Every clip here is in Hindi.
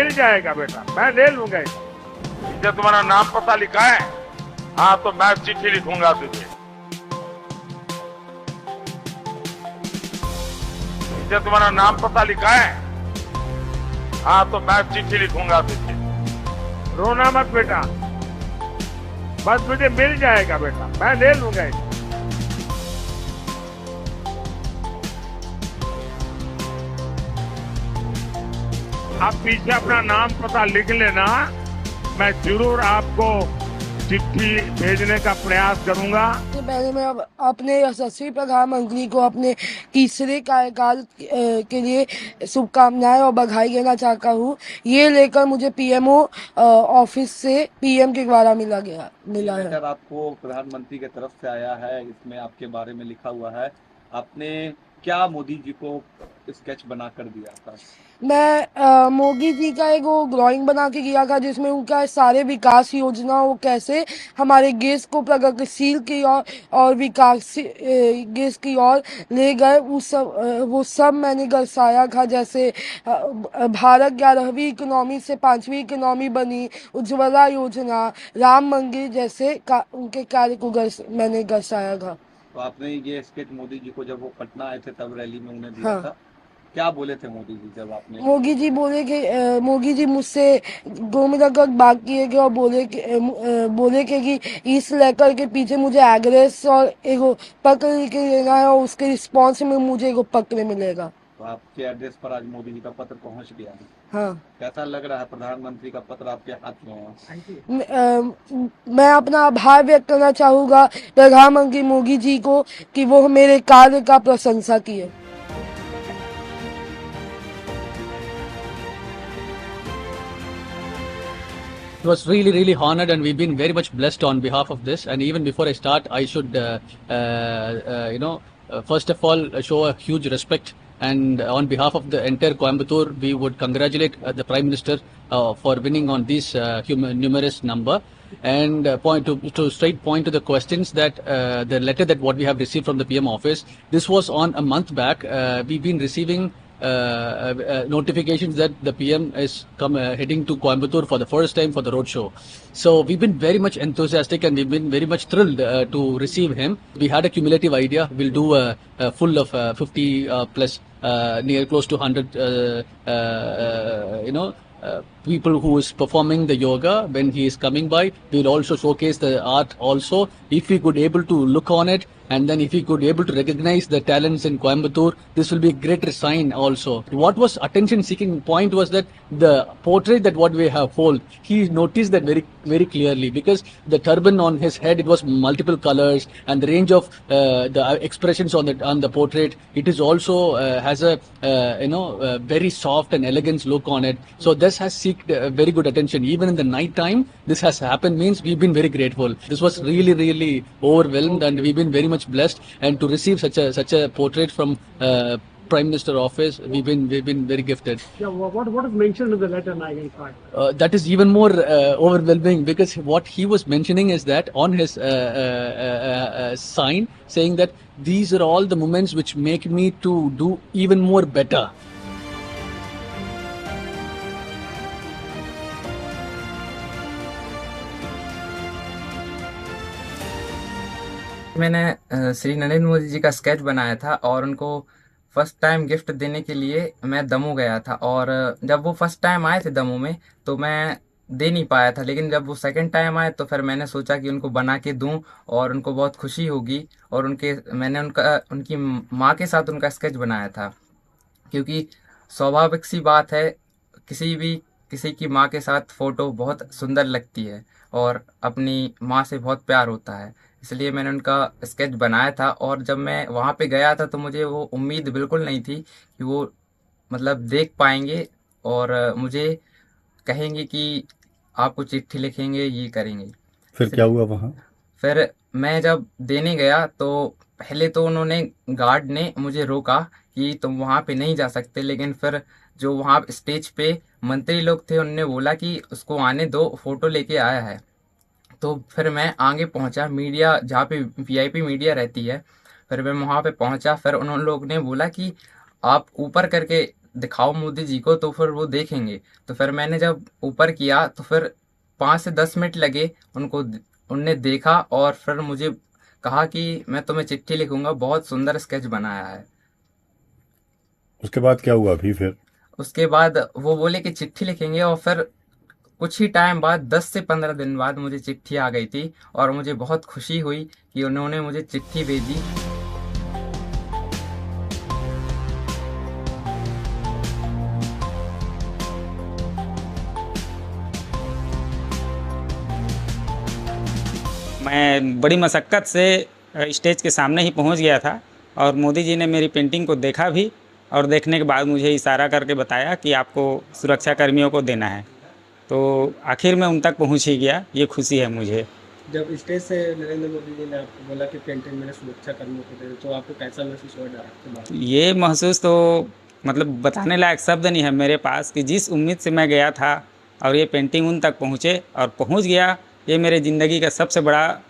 मिल जाएगा बेटा, मैं ले लूंगा इसे। जब तुम्हारा नाम पता लिखा है, हाँ तो मैं चिट्ठी लिखूंगा तुझे। जब तुम्हारा नाम पता लिखा है, हाँ तो मैं चिट्ठी लिखूंगा तुझे। रोना मत बेटा, बस मुझे मिल जाएगा बेटा, मैं ले लूंगा इसे। आप पीछे अपना नाम पता लिख लेना, मैं जरूर आपको चिट्ठी भेजने का प्रयास करूंगा। पहले मैं अपने यशस्वी प्रधानमंत्री को अपने तीसरे कार्यकाल के लिए शुभकामनाएं और बधाई देना चाहता हूं। ये लेकर मुझे पीएमओ ऑफिस से पीएम के द्वारा मिला है। लेटर आपको प्रधानमंत्री की तरफ से आया है, इसमें आपके बारे में लिखा हुआ है। आपने क्या मोदी जी को स्केच बना कर दिया था? मैं मोदी जी का एक वो ड्राइंग बना के किया था, जिसमें उनका सारे विकास योजना वो कैसे हमारे देश को प्रगतिशील की और विकास देश की ओर ले गए, वो सब मैंने दर्शाया था। जैसे भारत 11वीं इकोनॉमी से 5वीं इकोनॉमी बनी, उज्ज्वला योजना, राम मंदिर जैसे उनके कार्य को मैंने दर्शाया था। तो आपने ये स्केच मोदी जी को जब वो पटना आए थे तब रैली में उन्हें दिया हाँ। था, क्या बोले थे मोदी जी जब आपने? मोदी जी मुझसे 2 मिनट तक बात किए थे और बोले कि इस लेकर के पीछे मुझे एड्रेस और एगो पत्र लिख के लेना है, और उसके रिस्पॉन्स में मुझे एगो पत्र मिलेगा। तो आपके एड्रेस पर आज मोदी जी का पत्र पहुंच गया है। हाँ। कैसा लग रहा है प्रधानमंत्री का पत्र आपके हाथ में है? मैं अपना आभार व्यक्त करना चाहूँगा प्रधानमंत्री मोदी जी को कि वो मेरे कार्य का प्रशंसा किए। It was really honored, and we've been very much blessed on behalf of this. And even before I start, I should, first of all, show a huge respect. And on behalf of the entire Coimbatore, we would congratulate the Prime Minister for winning on this numerous number. And straight point to the questions that the letter that what we have received from the PM office, this was on a month back. We've been receiving notifications that the PM is heading to Coimbatore for the first time for the roadshow. So we've been very much enthusiastic, and we've been very much thrilled to receive him. We had a cumulative idea. We'll do a full of 50 plus, near close to 100, people who is performing the yoga when he is coming by. We will also showcase the art also. If we could able to look on it, and then if we could able to recognize the talents in Coimbatore, this will be a great sign also. What was attention seeking point was that the portrait that what we have hold, he noticed that very clearly, because the turban on his head, it was multiple colors, and the range of the expressions on the portrait, it is also has a very soft and elegant look on it. So this has seeked very good attention. Even in the night time, this has happened, means we've been very grateful. This was really overwhelmed, and we've been very much blessed. And to receive such a portrait from Prime Minister office, we've been very gifted. Yeah, what is mentioned in the letter, Nagan? That is even more overwhelming, because what he was mentioning is that on his sign, saying that these are all the moments which make me to do even more better. मैंने श्री नरेंद्र मोदी जी का स्केच बनाया था, और उनको फर्स्ट टाइम गिफ्ट देने के लिए मैं दमोह गया था। और जब वो फर्स्ट टाइम आए थे दमोह में, तो मैं दे नहीं पाया था, लेकिन जब वो सेकंड टाइम आए तो फिर मैंने सोचा कि उनको बना के दूं और उनको बहुत खुशी होगी। और मैंने उनकी माँ के साथ उनका स्केच बनाया था, क्योंकि स्वाभाविक सी बात है, किसी की माँ के साथ फोटो बहुत सुंदर लगती है और अपनी माँ से बहुत प्यार होता है, इसलिए मैंने उनका स्केच बनाया था। और जब मैं वहाँ पे गया था तो मुझे वो उम्मीद बिल्कुल नहीं थी कि वो मतलब देख पाएंगे और मुझे कहेंगे कि आपको चिट्ठी लिखेंगे, ये करेंगे। फिर क्या हुआ वहाँ? फिर मैं जब देने गया तो पहले तो उन्होंने, गार्ड ने मुझे रोका कि तुम वहाँ पे नहीं जा सकते, लेकिन फिर जो वहाँ स्टेज पे मंत्री लोग थे उन्होंने बोला कि उसको आने दो, फोटो लेके आया है। तो फिर मैं आगे पहुंचा, मीडिया जहाँ पे वीआईपी मीडिया रहती है, फिर मैं वहाँ पे पहुंचा। फिर उन लोग ने बोला कि आप ऊपर करके दिखाओ मोदी जी को तो फिर वो देखेंगे। तो फिर मैंने जब ऊपर किया तो फिर 5 से 10 मिनट लगे उनको, उनने देखा और फिर मुझे कहा कि मैं तुम्हें चिट्ठी लिखूंगा, बहुत सुंदर स्केच बनाया है। उसके बाद क्या हुआ अभी फिर? उसके बाद वो बोले कि चिट्ठी लिखेंगे और फिर कुछ ही टाइम बाद 10 से 15 दिन बाद मुझे चिट्ठी आ गई थी और मुझे बहुत खुशी हुई कि उन्होंने मुझे चिट्ठी भेजी। मैं बड़ी मशक्क़त से स्टेज के सामने ही पहुंच गया था और मोदी जी ने मेरी पेंटिंग को देखा भी और देखने के बाद मुझे इशारा करके बताया कि आपको सुरक्षा कर्मियों को देना है। तो आखिर में उन तक पहुंच ही गया, ये खुशी है मुझे। जब स्टेज से नरेंद्र मोदी जी ने आपको बोला कि पेंटिंग मैंने सुरक्षा कर्मियों को दे, तो आपको कैसा महसूस हो रहा है? ये महसूस तो मतलब बताने लायक शब्द नहीं है मेरे पास कि जिस उम्मीद से मैं गया था और ये पेंटिंग उन तक पहुँचे और पहुँच गया, ये मेरे ज़िंदगी का सबसे बड़ा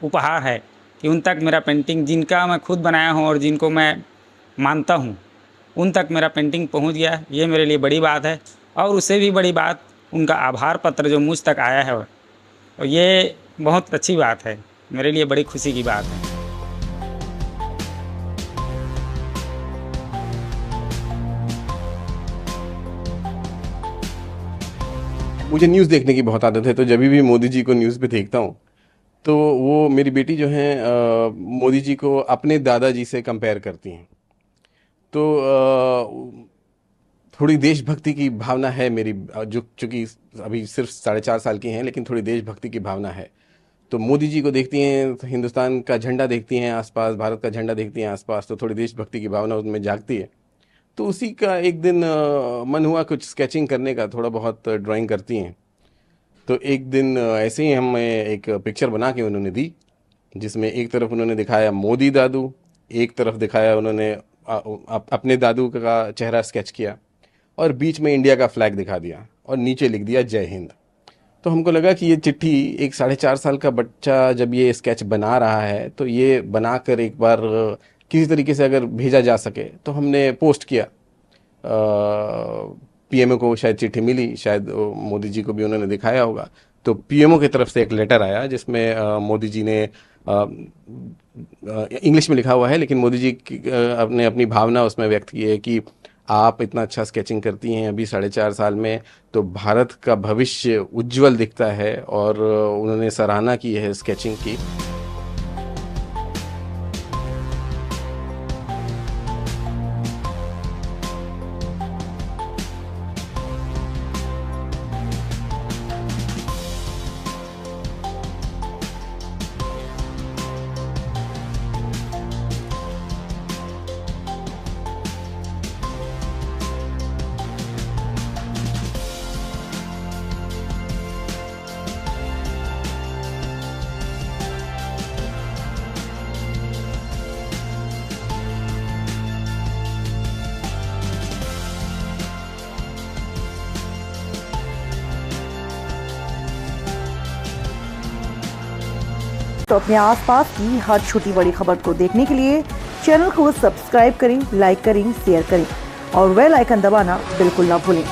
उपहार है कि उन तक मेरा पेंटिंग, जिनका मैं खुद बनाया हूँ और जिनको मैं मानता हूँ, उन तक मेरा पेंटिंग पहुँच गया। ये मेरे लिए बड़ी बात है और उससे भी बड़ी बात उनका आभार पत्र जो मुझ तक आया है, और ये बहुत अच्छी बात है, मेरे लिए बड़ी खुशी की बात है। मुझे न्यूज़ देखने की बहुत आदत है, तो जब भी मोदी जी को न्यूज़ पे देखता हूँ तो वो मेरी बेटी जो है मोदी जी को अपने दादाजी से कंपेयर करती हैं। तो थोड़ी देशभक्ति की भावना है मेरी, जो चूँकि अभी सिर्फ 4.5 साल की हैं, लेकिन थोड़ी देशभक्ति की भावना है। तो मोदी जी को देखती हैं तो हिंदुस्तान का झंडा देखती हैं आसपास, भारत का झंडा देखती हैं आसपास, तो थोड़ी देशभक्ति की भावना उनमें जागती है। तो उसी का एक दिन मन हुआ कुछ स्केचिंग करने का, थोड़ा बहुत ड्राइंग करती हैं। तो एक दिन ऐसे ही हमें एक पिक्चर बना के उन्होंने दी, जिसमें एक तरफ उन्होंने दिखाया मोदी दादू, एक तरफ दिखाया उन्होंने अपने दादू का चेहरा स्केच किया और बीच में इंडिया का फ्लैग दिखा दिया और नीचे लिख दिया जय हिंद। तो हमको लगा कि ये चिट्ठी एक 4.5 साल का बच्चा जब ये स्केच बना रहा है तो ये बनाकर एक बार किसी तरीके से अगर भेजा जा सके, तो हमने पोस्ट किया। पीएमओ को शायद चिट्ठी मिली, शायद मोदी जी को भी उन्होंने दिखाया होगा। तो पीएमओ की तरफ से एक लेटर आया जिसमें मोदी जी ने इंग्लिश में लिखा हुआ है, लेकिन मोदी जी ने अपनी भावना उसमें व्यक्त की है कि आप इतना अच्छा स्केचिंग करती हैं अभी 4.5 साल में, तो भारत का भविष्य उज्जवल दिखता है, और उन्होंने सराहना की है स्केचिंग की। तो अपने आसपास की हर छोटी बड़ी खबर को देखने के लिए चैनल को सब्सक्राइब करें, लाइक करें, शेयर करें और बेल आइकन दबाना बिल्कुल ना भूलें।